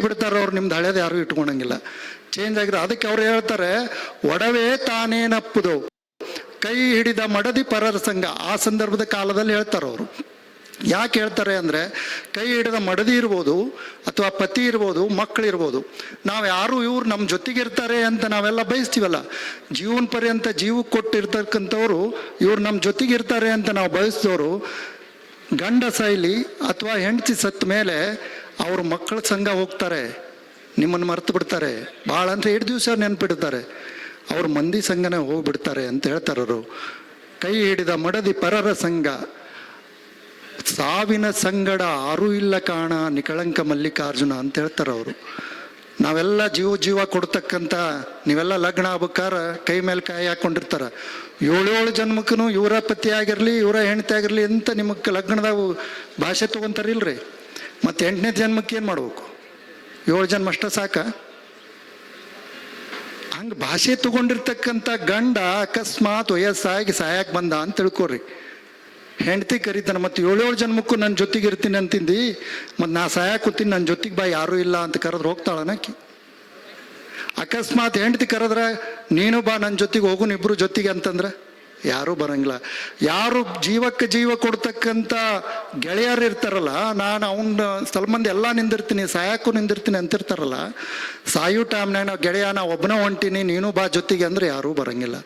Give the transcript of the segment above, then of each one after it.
ಬಿಡ್ತಾರೆ ಅವ್ರು. ನಿಮ್ದು ಹಳೇದು ಯಾರು ಇಟ್ಕೊಳಂಗಿಲ್ಲ, ಚೇಂಜ್ ಆಗಿರೋ. ಅದಕ್ಕೆ ಅವ್ರು ಹೇಳ್ತಾರೆ, ಒಡವೆ ತಾನೇನಪ್ಪುದು ಕೈ ಹಿಡಿದ ಮಡದಿ ಪರರ ಸಂಘ. ಆ ಸಂದರ್ಭದ ಕಾಲದಲ್ಲಿ ಹೇಳ್ತಾರೆ ಅವರು. ಯಾಕೆ ಹೇಳ್ತಾರೆ ಅಂದರೆ, ಕೈ ಹಿಡಿದ ಮಡದಿ ಇರ್ಬೋದು, ಅಥವಾ ಪತಿ ಇರ್ಬೋದು, ಮಕ್ಕಳಿರ್ಬೋದು, ನಾವು ಯಾರು ಇವ್ರು ನಮ್ಮ ಜೊತೆಗಿರ್ತಾರೆ ಅಂತ ನಾವೆಲ್ಲ ಬಯಸ್ತೀವಲ್ಲ. ಜೀವನ ಪರ್ಯಂತ ಜೀವಕ್ಕೆ ಕೊಟ್ಟಿರ್ತಕ್ಕಂಥವ್ರು ಇವ್ರು ನಮ್ಮ ಜೊತೆಗಿರ್ತಾರೆ ಅಂತ ನಾವು ಬಯಸಿದವರು ಗಂಡ ಸಾಯ್ಲಿ ಅಥವಾ ಹೆಂಡತಿ ಸತ್ತ ಮೇಲೆ ಅವ್ರ ಮಕ್ಕಳ ಸಂಘ ಹೋಗ್ತಾರೆ, ನಿಮ್ಮನ್ನು ಮರ್ತು ಬಿಡ್ತಾರೆ. ಭಾಳ ಅಂದರೆ 2 ದಿವಸ ನೆನ್ಪಿಡ್ತಾರೆ, ಅವ್ರ ಮಂದಿ ಸಂಘನೇ ಹೋಗ್ಬಿಡ್ತಾರೆ ಅಂತ ಹೇಳ್ತಾರವರು. ಕೈ ಹಿಡಿದ ಮಡದಿ ಪರರ ಸಂಘ, ಸಾವಿನ ಸಂಗಡ ಆರೂ ಇಲ್ಲ ಕಾಣ ನಿಕಳಂಕ ಮಲ್ಲಿಕಾರ್ಜುನ ಅಂತ ಹೇಳ್ತಾರೆ ಅವರು. ನಾವೆಲ್ಲ ಜೀವ ಕೊಡ್ತಕ್ಕಂಥ, ನೀವೆಲ್ಲ ಲಗ್ನ ಆಗ್ಬೇಕಾರೆ ಕೈ ಮೇಲೆ ಕಾಯಿ ಹಾಕ್ಕೊಂಡಿರ್ತಾರೆ. 7 ಜನ್ಮಕ್ಕೂ ಇವರ ಪತಿ ಆಗಿರಲಿ ಇವರ ಹೆಂಡತಿ ಆಗಿರಲಿ ಅಂತ ನಿಮಗೆ ಲಗ್ನದಾಗ ಭಾಷೆ ತೊಗೊತಾರಿಲ್ರಿ. ಮತ್ತು 8ನೇ ಜನ್ಮಕ್ಕೆ ಏನು ಮಾಡ್ಬೇಕು? 7 ಜನ್ಮ ಅಷ್ಟ ಸಾಕ? ಹಂಗೆ ಭಾಷೆ ತಗೊಂಡಿರ್ತಕ್ಕಂಥ ಗಂಡ ಅಕಸ್ಮಾತ್ ವಯಸ್ಸಾಗಿ ಸಾಯಕ್ಕೆ ಬಂದ ಅಂತ ತಿಳ್ಕೊರಿ, ಹೆಂಡತಿ ಕರೀತಾನೆ, ಮತ್ತು 7 ಜನ್ಮಕ್ಕೂ ನನ್ನ ಜೊತೆಗೆ ಇರ್ತೀನಿ ಅಂತಿಂದು, ಮತ್ತು ನಾ ಸಾಯಕ್ಕೆ ಕೂತೀನಿ, ನನ್ನ ಜೊತೆಗೆ ಬಾ ಯಾರೂ ಇಲ್ಲ ಅಂತ ಕರೆದ್ರೆ ಹೋಗ್ತಾಳನಕ್ಕಿ? ಅಕಸ್ಮಾತ್ ಹೆಂಡತಿ ಕರೆದ್ರೆ ನೀನು ಬಾ ನನ್ನ ಜೊತೆಗೆ ಹೋಗುನ್ ಇಬ್ರು ಜೊತೆಗೆ ಅಂತಂದ್ರೆ ಯಾರೂ ಬರಂಗಿಲ್ಲ. ಯಾರು ಜೀವಕ್ಕೆ ಜೀವ ಕೊಡ್ತಕ್ಕಂಥ ಗೆಳೆಯರು ಇರ್ತಾರಲ್ಲ, ನಾನು ಅವನ ಮಂದಿ ಎಲ್ಲ ನಿಂದಿರ್ತೀನಿ, ಸಾಯಕ್ಕೂ ನಿಂದಿರ್ತೀನಿ ಅಂತಿರ್ತಾರಲ್ಲ, ಸಾಯು ಟೈಮ್ನಾಗ ನಾವು ಗೆಳೆಯ ನಾ ಒಬ್ಬನ ಹೊಂಟೀನಿ ನೀನು ಬಾ ಜೊತೆಗೆ ಅಂದರೆ ಯಾರೂ ಬರಂಗಿಲ್ಲ.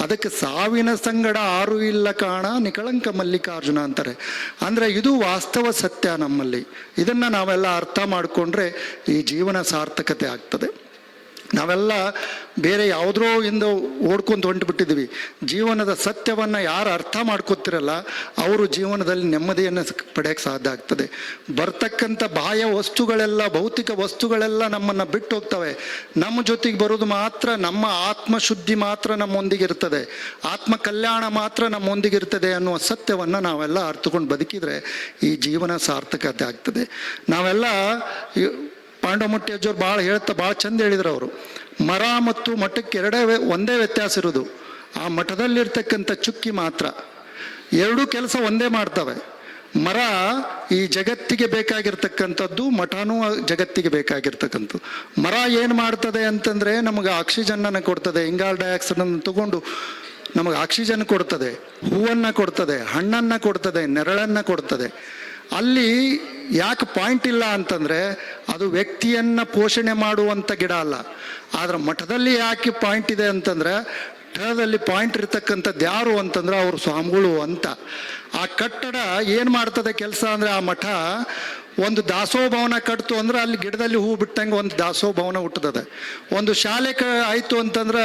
ಅದಕ್ಕೆ ಸಾವಿನ ಸಂಗಡ ಆರೂ ಇಲ್ಲ ಕಾಣ ನಿಕಳಂಕ ಮಲ್ಲಿಕಾರ್ಜುನ ಅಂತಾರೆ. ಅಂದರೆ ಇದು ವಾಸ್ತವ ಸತ್ಯ ನಮ್ಮಲ್ಲಿ. ಇದನ್ನು ನಾವೆಲ್ಲ ಅರ್ಥ ಮಾಡಿಕೊಂಡ್ರೆ ಈ ಜೀವನ ಸಾರ್ಥಕತೆ ಆಗ್ತದೆ. ನಾವೆಲ್ಲ ಬೇರೆ ಯಾವುದೋ ಇಂದ ಓಡ್ಕೊಂಡು ಹೊಂಟುಬಿಟ್ಟಿದ್ದೀವಿ. ಜೀವನದ ಸತ್ಯವನ್ನು ಯಾರು ಅರ್ಥ ಮಾಡ್ಕೊತಿರಲ್ಲ ಅವರು ಜೀವನದಲ್ಲಿ ನೆಮ್ಮದಿಯನ್ನು ಪಡೆಯೋಕ್ಕೆ ಸಾಧ್ಯ ಆಗ್ತದೆ. ಬರ್ತಕ್ಕಂಥ ಬಾಹ್ಯ ವಸ್ತುಗಳೆಲ್ಲ, ಭೌತಿಕ ವಸ್ತುಗಳೆಲ್ಲ ನಮ್ಮನ್ನು ಬಿಟ್ಟು ಹೋಗ್ತವೆ. ನಮ್ಮ ಜೊತೆಗೆ ಬರೋದು ಮಾತ್ರ ನಮ್ಮ ಆತ್ಮಶುದ್ಧಿ ಮಾತ್ರ ನಮ್ಮೊಂದಿಗಿರ್ತದೆ, ಆತ್ಮ ಕಲ್ಯಾಣ ಮಾತ್ರ ನಮ್ಮೊಂದಿಗಿರ್ತದೆ ಅನ್ನುವ ಸತ್ಯವನ್ನು ನಾವೆಲ್ಲ ಅರ್ಥಕೊಂಡು ಬದುಕಿದರೆ ಈ ಜೀವನ ಸಾರ್ಥಕತೆ ಆಗ್ತದೆ. ನಾವೆಲ್ಲ ಪಾಂಡವಮಟ್ಟಿ ಅಜ್ಜವ್ರು ಭಾಳ ಚಂದ ಹೇಳಿದ್ರು ಅವರು. ಮರ ಮತ್ತು ಮಠಕ್ಕೆ ಒಂದೇ ವ್ಯತ್ಯಾಸ ಇರೋದು, ಆ ಮಠದಲ್ಲಿರ್ತಕ್ಕಂಥ ಚುಕ್ಕಿ ಮಾತ್ರ. 2 ಕೆಲಸ ಒಂದೇ ಮಾಡ್ತವೆ. ಮರ ಈ ಜಗತ್ತಿಗೆ ಬೇಕಾಗಿರ್ತಕ್ಕಂಥದ್ದು, ಮಠನೂ ಜಗತ್ತಿಗೆ ಬೇಕಾಗಿರ್ತಕ್ಕಂಥದ್ದು. ಮರ ಏನು ಮಾಡ್ತದೆ ಅಂತಂದರೆ ನಮಗೆ ಆಕ್ಸಿಜನ್ನನ್ನು ಕೊಡ್ತದೆ, ಇಂಗಾಲ ಡೈಆಕ್ಸೈಡನ್ನು ತಗೊಂಡು ನಮಗೆ ಆಕ್ಸಿಜನ್ ಕೊಡ್ತದೆ, ಹೂವನ್ನು ಕೊಡ್ತದೆ, ಹಣ್ಣನ್ನು ಕೊಡ್ತದೆ, ನೆರಳನ್ನು ಕೊಡ್ತದೆ. ಅಲ್ಲಿ ಯಾಕೆ ಪಾಯಿಂಟ್ ಇಲ್ಲ ಅಂತಂದರೆ ಅದು ವ್ಯಕ್ತಿಯನ್ನು ಪೋಷಣೆ ಮಾಡುವಂಥ ಗಿಡ ಅಲ್ಲ. ಆದರೆ ಮಠದಲ್ಲಿ ಯಾಕೆ ಪಾಯಿಂಟ್ ಇದೆ ಅಂತಂದರೆ, ಮಠದಲ್ಲಿ ಪಾಯಿಂಟ್ ಇರ್ತಕ್ಕಂಥದ್ದು ಯಾರು ಅಂತಂದ್ರೆ ಅವರು ಸ್ವಾಮಿಗಳು ಅಂತ. ಆ ಕಟ್ಟಡ ಏನು ಮಾಡ್ತದೆ ಕೆಲಸ ಅಂದರೆ, ಆ ಮಠ ಒಂದು ದಾಸೋಹ ಭವನ ಕಟ್ತು ಅಂದ್ರೆ ಅಲ್ಲಿ ಗಿಡದಲ್ಲಿ ಹೂ ಬಿಟ್ಟಂಗೆ ಒಂದು ದಾಸೋಹ ಭವನ ಹುಟ್ಟುತ್ತದೆ. ಒಂದು ಶಾಲೆ ಆಯಿತು ಅಂತಂದ್ರೆ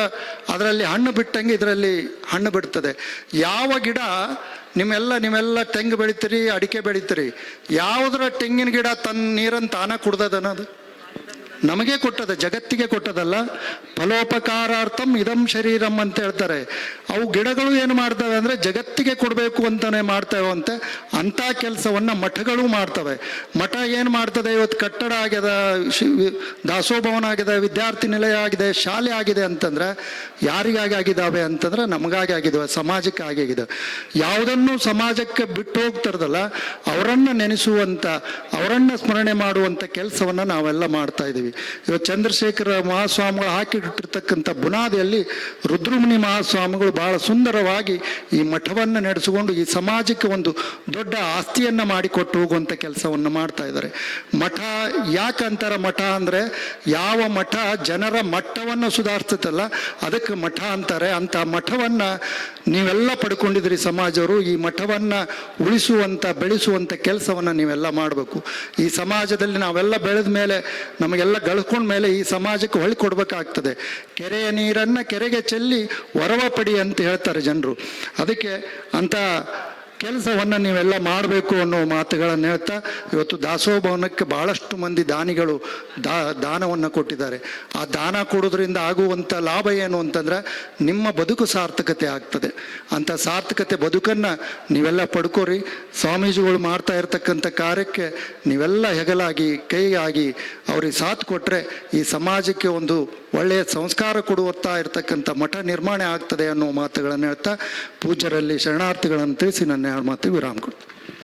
ಅದರಲ್ಲಿ ಹಣ್ಣು ಬಿಟ್ಟಂಗೆ ಇದರಲ್ಲಿ ಹಣ್ಣು ಬಿಡ್ತದೆ. ಯಾವ ಗಿಡ ನೀವೆಲ್ಲ ತೆಂಗು ಬೆಳಿತೀರಿ, ಅಡಿಕೆ ಬೆಳಿತೀರಿ, ಯಾವುದರ ತೆಂಗಿನ ಗಿಡ ತನ್ನ ನೀರನ್ನು ತಾನ ಕುಡ್ದದ ಅನ್ನೋದು ನಮಗೆ ಕೊಟ್ಟದೆ, ಜಗತ್ತಿಗೆ ಕೊಟ್ಟದಲ್ಲ. ಫಲೋಪಕಾರಾರ್ಥಂ ಇದಂ ಶರೀರಂ ಅಂತ ಹೇಳ್ತಾರೆ. ಅವು ಗಿಡಗಳು ಏನು ಮಾಡ್ತವೆ ಅಂದರೆ ಜಗತ್ತಿಗೆ ಕೊಡಬೇಕು ಅಂತಲೇ ಮಾಡ್ತವೆ ಅಂತೆ. ಅಂಥ ಕೆಲಸವನ್ನು ಮಠಗಳು ಮಾಡ್ತವೆ. ಮಠ ಏನು ಮಾಡ್ತದೆ, ಇವತ್ತು ಕಟ್ಟಡ ಆಗ್ಯದ, ದಾಸೋಭವನ ಆಗಿದೆ, ವಿದ್ಯಾರ್ಥಿ ನಿಲಯ ಆಗಿದೆ, ಶಾಲೆ ಆಗಿದೆ ಅಂತಂದ್ರೆ ಯಾರಿಗಾಗಿ ಆಗಿದ್ದಾವೆ ಅಂತಂದ್ರೆ ನಮಗಾಗಿ ಆಗಿದ್ದಾವೆ, ಸಮಾಜಕ್ಕೆ ಆಗಿದೆ. ಯಾವುದನ್ನು ಸಮಾಜಕ್ಕೆ ಬಿಟ್ಟು ಹೋಗ್ತಾರದಲ್ಲ ಅವರನ್ನು ನೆನೆಸುವಂಥ, ಅವರನ್ನು ಸ್ಮರಣೆ ಮಾಡುವಂಥ ಕೆಲಸವನ್ನು ನಾವೆಲ್ಲ ಮಾಡ್ತಾ ಇದ್ದೀವಿ. ಇವತ್ತು ಚಂದ್ರಶೇಖರ ಮಹಾಸ್ವಾಮಿಗಳು ಹಾಕಿಟ್ಟಿರ್ತಕ್ಕಂಥ ಬುನಾದಿಯಲ್ಲಿ ರುದ್ರಮುನಿ ಮಹಾಸ್ವಾಮಿಗಳು ಬಹಳ ಸುಂದರವಾಗಿ ಈ ಮಠವನ್ನು ನಡೆಸಿಕೊಂಡು ಈ ಸಮಾಜಕ್ಕೆ ಒಂದು ದೊಡ್ಡ ಆಸ್ತಿಯನ್ನು ಮಾಡಿಕೊಟ್ಟು ಹೋಗುವಂಥ ಕೆಲಸವನ್ನು ಮಾಡ್ತಾ ಇದ್ದಾರೆ. ಮಠ ಯಾಕಂತಾರ ಮಠ ಅಂದರೆ, ಯಾವ ಮಠ ಜನರ ಮಟ್ಟವನ್ನು ಸುಧಾರಿಸ್ತಲ್ಲ ಅದಕ್ಕೆ ಮಠ ಅಂತಾರೆ. ಅಂಥ ಮಠವನ್ನು ನೀವೆಲ್ಲ ಪಡ್ಕೊಂಡಿದ್ದೀರಿ ಸಮಾಜವರು. ಈ ಮಠವನ್ನು ಉಳಿಸುವಂಥ, ಬೆಳೆಸುವಂಥ ಕೆಲಸವನ್ನು ನೀವೆಲ್ಲ ಮಾಡಬೇಕು. ಈ ಸಮಾಜದಲ್ಲಿ ನಾವೆಲ್ಲ ಬೆಳೆದ ಮೇಲೆ, ನಮಗೆಲ್ಲ ಗಳಿಸ್ಕೊಂಡ ಮೇಲೆ ಈ ಸಮಾಜಕ್ಕೆ ಹೊಳಿ ಕೊಡಬೇಕಾಗ್ತದೆ. ಕೆರೆಯ ನೀರನ್ನು ಕೆರೆಗೆ ಚೆಲ್ಲಿ ವರವ ಪಡಿ ಅಂತ ಹೇಳ್ತಾರೆ ಜನರು. ಅದಕ್ಕೆ ಅಂಥ ಕೆಲಸವನ್ನು ನೀವೆಲ್ಲ ಮಾಡಬೇಕು ಅನ್ನೋ ಮಾತುಗಳನ್ನು ಹೇಳ್ತಾ, ಇವತ್ತು ದಾಸೋಹ ಭವನಕ್ಕೆ ಭಾಳಷ್ಟು ಮಂದಿ ದಾನಿಗಳು ದಾನವನ್ನು ಕೊಟ್ಟಿದ್ದಾರೆ. ಆ ದಾನ ಕೊಡೋದ್ರಿಂದ ಆಗುವಂಥ ಲಾಭ ಏನು ಅಂತಂದ್ರೆ ನಿಮ್ಮ ಬದುಕು ಸಾರ್ಥಕತೆ ಆಗ್ತದೆ. ಅಂಥ ಸಾರ್ಥಕತೆ ಬದುಕನ್ನು ನೀವೆಲ್ಲ ಪಡ್ಕೋರಿ. ಸ್ವಾಮೀಜಿಗಳು ಮಾಡ್ತಾ ಇರ್ತಕ್ಕಂಥ ಕಾರ್ಯಕ್ಕೆ ನೀವೆಲ್ಲ ಹೆಗಲಾಗಿ ಕೈಯಾಗಿ ಅವ್ರಿಗೆ ಸಾಥ್ ಕೊಟ್ಟರೆ ಈ ಸಮಾಜಕ್ಕೆ ಒಂದು ಒಳ್ಳೆಯ ಸಂಸ್ಕಾರ ಕೊಡುತ್ತಾ ಇರತಕ್ಕಂಥ ಮಠ ನಿರ್ಮಾಣ ಆಗ್ತದೆ ಅನ್ನೋ ಮಾತುಗಳನ್ನು ಹೇಳ್ತಾ ಪೂಜ್ಯರಲ್ಲಿ ಶರಣಾರ್ಥಿಗಳನ್ನು ತಿಳಿಸಿ ನನ್ನ 2 ಮಾತು ವಿರಾಮ ಕೊಡ್ತೀನಿ.